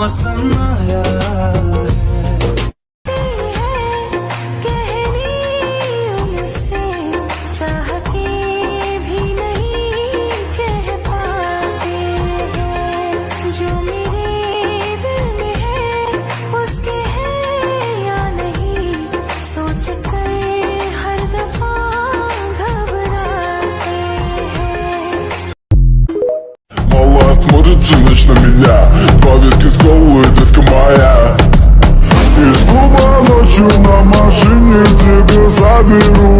पसंद आया है। Смотрит всю ночь на меня, два виски сколы, детка моя. Из клуба ночью на машине тебе заберу.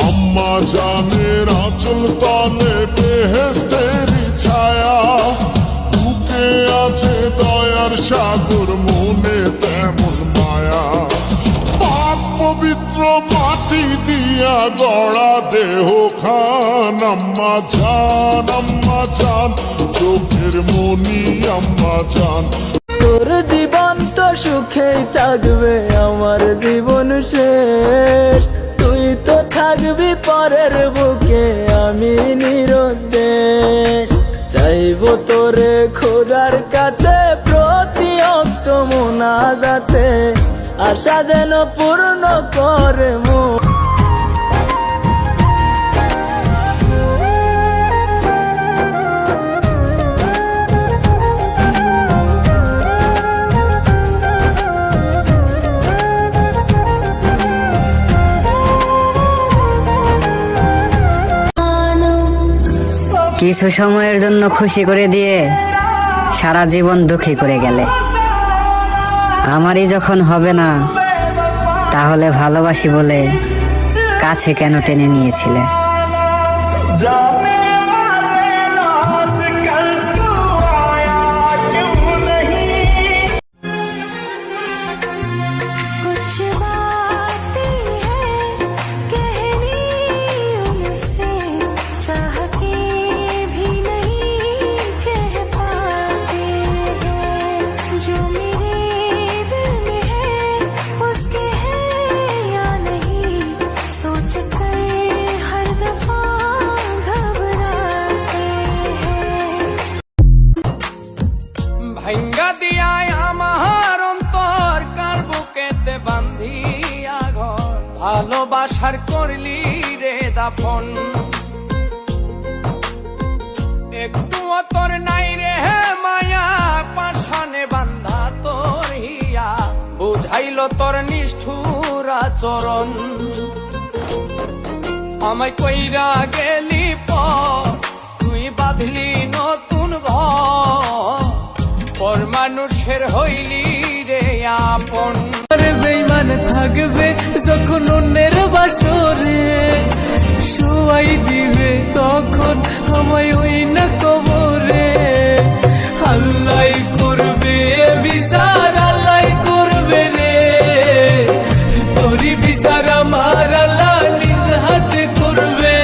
अम्मा जाने आंचल ताने बेहेस्तेरी छाया বুকে আছে দয়ার সাগর মনে তেমন মায়া পবিত্র মাটি দিয়া গড়া দেহ খান আম্মা জান চোখের মনি আম্মা জান। তোর জীবন তো সুখেই থাকবে, আমার জীবন শেষ। তুই তো থাকবি পরের বুকে, আমি নিরুদ্দেশ। চাইবো তোরে খোদার কাছে প্রতি অক্ত মোনাজাতে, আশা যেন পূর্ণ করে মন। কিছু সময়ের জন্য খুশি করে দিয়ে সারা জীবন দুঃখী করে গেলে, আমারই যখন হবে না তাহলে ভালোবাসি বলে কাছে কেন টেনে নিয়েছিলে? ভাঙ্গা দিয়া আমার অন্তর কার বুকেতে বান্ধিয়া ঘর, ভালোবাসার করলি রে দাফন। একটু তোর নাই রে মায়া, পাশানে বান্ধা তোর হিয়া, বুঝাইল তোর নিষ্ঠুর আচরণ। আমায় কইরা গেলি পর, তুই বাঁধলি নতুন ঘর, পর মানুষের হইলি রে আপন। বেইমান থাকবে যখন অন্যের বাসরে, শোয়াই দিবে তখন আমায় ওই না কবরে। আল্লাহ করবে বিচার, আল্লাহ করবে রে, তোরি বিচার আমার আল্লাহ নিজ হাতে করবে।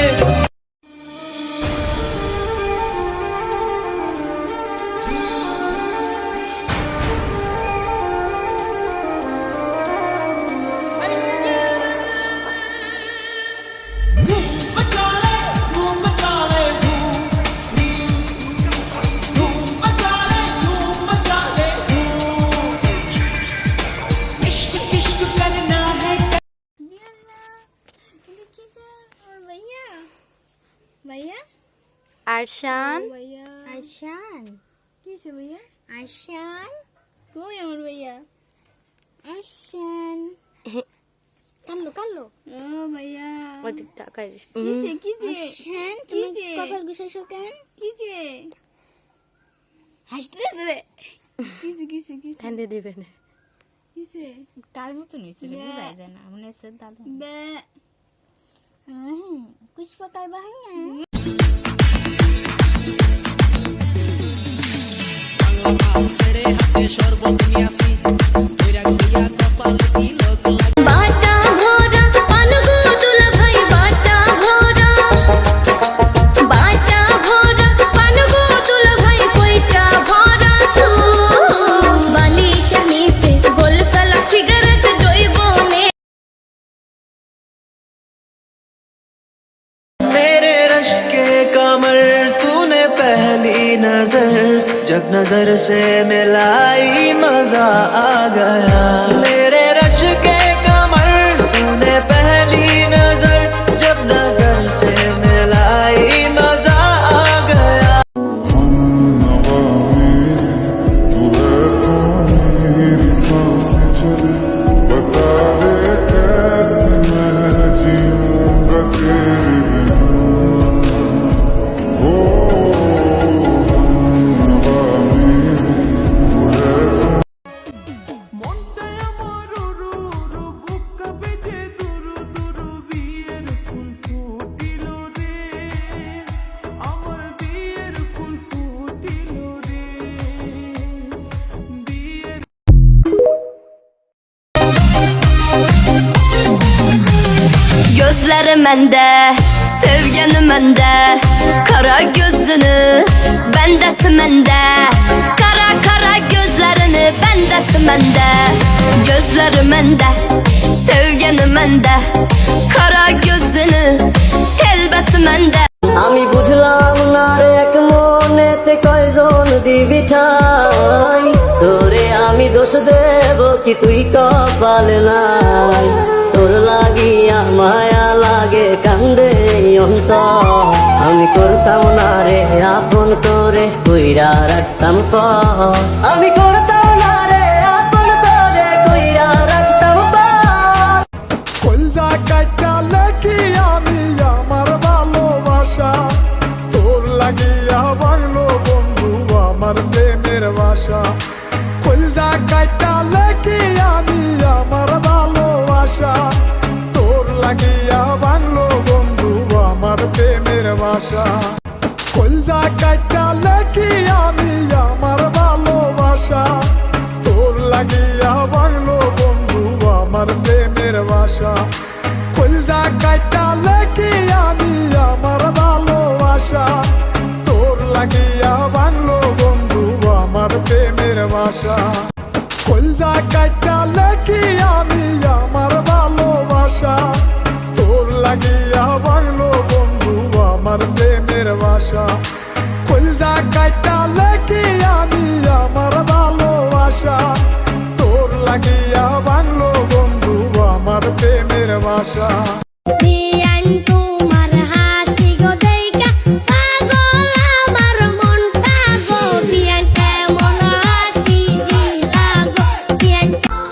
भैया আরশান आशान কিসে ভাইয়া आशान কই আমার ভাইয়া आशान কানলো ও ভাইয়া ওদিক তাকাই কিসে কিসে आशान কিসে কপাল গুছাইছো কেন কিসে হাসতেছে কিসে কিসে কিসে কান্দে দিবে না কিসে কার মতন হইছে রে বুঝাই যায় না মনে হচ্ছে দাদা বে কুছ পকাই বাহাইয়া ছেড়ে হাতে শরবত নিয়াছি কইরা গইয়া কপাল দিল नजर से मिलाई मजा आ गया मेरे रश के कमर तूने पहली नजर जब नजर से मिलाई मजा आ गया तू है तो मेरी सांसें चले बता दे कैसे मैं जीऊंगा तेरे बिना हो Gözlerim mende, sevgenim mende. Kara gözünü bendesin mende. Kara kara gözlerini bendesin mende. Gözlerim mende, sevgenim mende. Kara gözünü helbesin mende. আমি বুঝলাম না রে এক মনেতে কয়জন দিবি ঠাই তোরে আমি দোষ দেব কি তুই কপাল নাই তোর লাগিয়া মায়া লাগে কান্দে অন্তর আমি করতাম না রে আপন করে কইরা রাখতাম পর আমি করতাম না রে আপন করে কইরা রাখতাম পর কলজা কাটালে কি আমি আমার ভালোবাসা তোর লাগিয়া বাংলো বন্ধু আমার প্রেমের বাসা কলজা কাটালে কি আমি আমার ভালোবাসা তোর লাগিয়া বাংলো বন্ধু আমার প্রেমের বাসা কলজা কাটালে কি আমি আমার ভালোবাসা তোর লাগিয়া বাংলো বন্ধু আমার প্রেমের বাসা কলজা কাটালে কি আমি আমার ভালোবাসা তোর লাগিয়া বাংলো বন্ধু আমার প্রেমের বাসা কলজা কাটালে কি আমি আমার ভালোবাসা তোর লাগিয়া বাংলো বন্ধু আমার প্রেমের বাসা কলজা কাটালে কি আমি আমার ভালোবাসা তোর লাগিয়া বাংলো বন্ধু আমার প্রেমের বাসা বিয়ান তোমার হাসি গো দেইকা পাগল আমার মনটা গো বিয়ান কেমন হাসি দিলা গো বিয়ান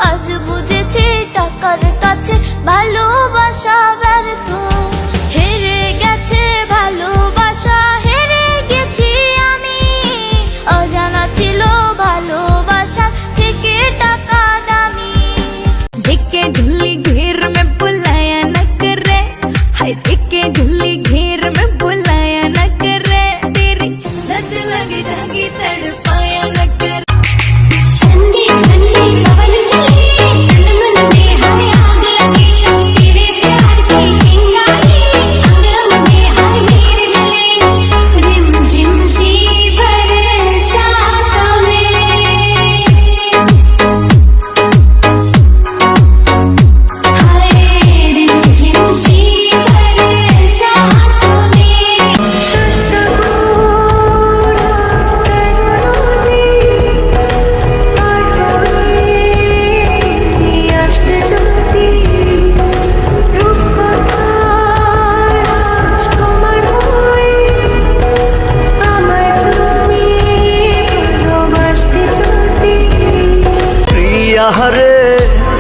আজ বুঝেছি টাকার কাছে ভালোবাসা ব্যর্থ হেরে গেছে ভালোবাসা হেরে গেছি আমি অজানা ছিল ভালোবাসা থেকে টাকা দামি দিকে ঝুলি ঘের মে বুলায়া না করে হায় দিকে ঝুলি ঘের মে বুলায়া না করে তেরি लत लग जाएगी तड़पाया न कर ठंडी ठंडी पवन चले तन मन में हाय आग लगे तेरे प्यार की चिंगारी अंग अंग में हाय मेरे जले रिम झिम सी बरसातों में हाय रिम झिम सी बरसातों में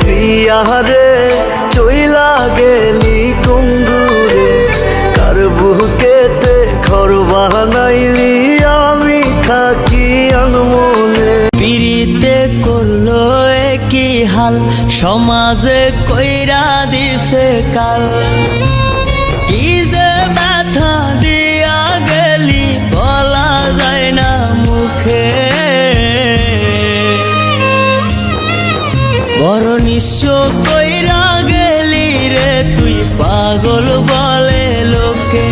প্রিয়া রে চইলা গেলি কুঙ্গুরে কার বুকেতে ঘর বানাইলি আমি থাকি আনমনে পিরিতে করলো কি হাল সমাজে কইরা দিছে কাল কি যে ব্যথা দিয়া গেলি বলা যায় না মুখে বড় নিঃস্ব কইরা গেলি রে তুই পাগল বলে লোকে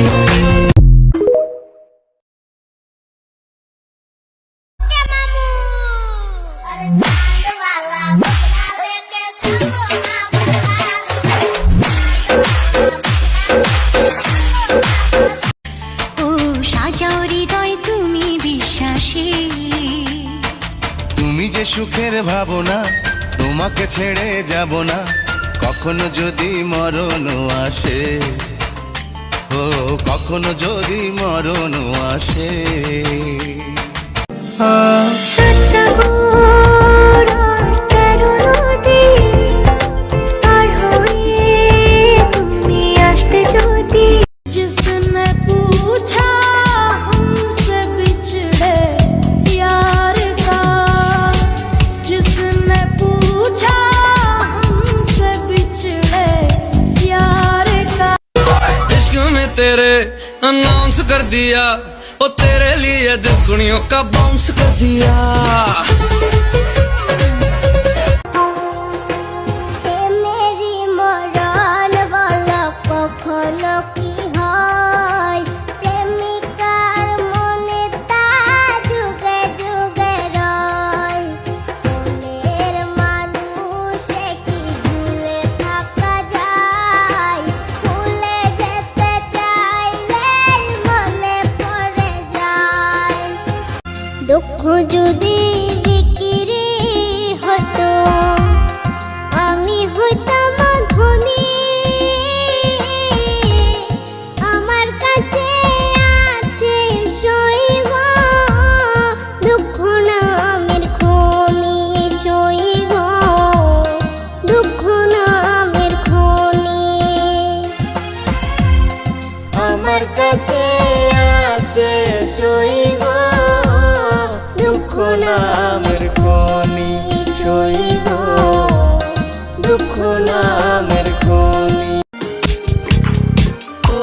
ও সাজাও হৃদয় তুমি বিশ্বাসী সুখের ভাবনা, তোমাকে ছেড়ে যাব না কখনো যদি মরণ আসে, ও কখনো যদি মরণ আসে। जिसने पूछा हमसे बिछड़े यार का, जिसने पूछा हमसे बिछड़े यार का। इश्क में तेरे अनाउंस कर दिया, ओ तेरे लिए दुनिया का बाउंस कर दिया। মেরি মরণ বলো কখনো কি হয়, প্রেমিকার মনে তা যুগে যুগে রয়। মনের মানুষে কি ভুলে থাকা যায়, ভুলে যেতে চাইলে মনে পড়ে যায়। দুঃখ যদি বিক্রি হতো আমি হইতাম ধনী, আমার কাছে আছে সই গো দুঃখ নামের খনি, সই গো দুঃখ নামের খনি। আমার কাছে আছে সই গো দুঃখ নামের খনি, সই গো দুঃখ নামের খনি। ও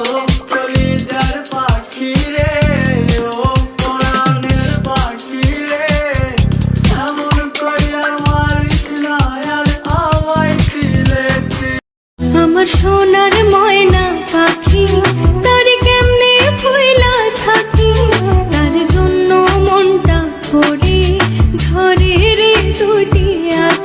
কলিজার পাখি রে, ও পরাণের পাখি রে, এমন কইরা মারিস না আর আমায় দিলেতে। আমার সোনার ময়না পাখি, তার কেমনে ভুইলা থাকি, তার জন্য মনটা করে ঝরে রে দুটি আখি।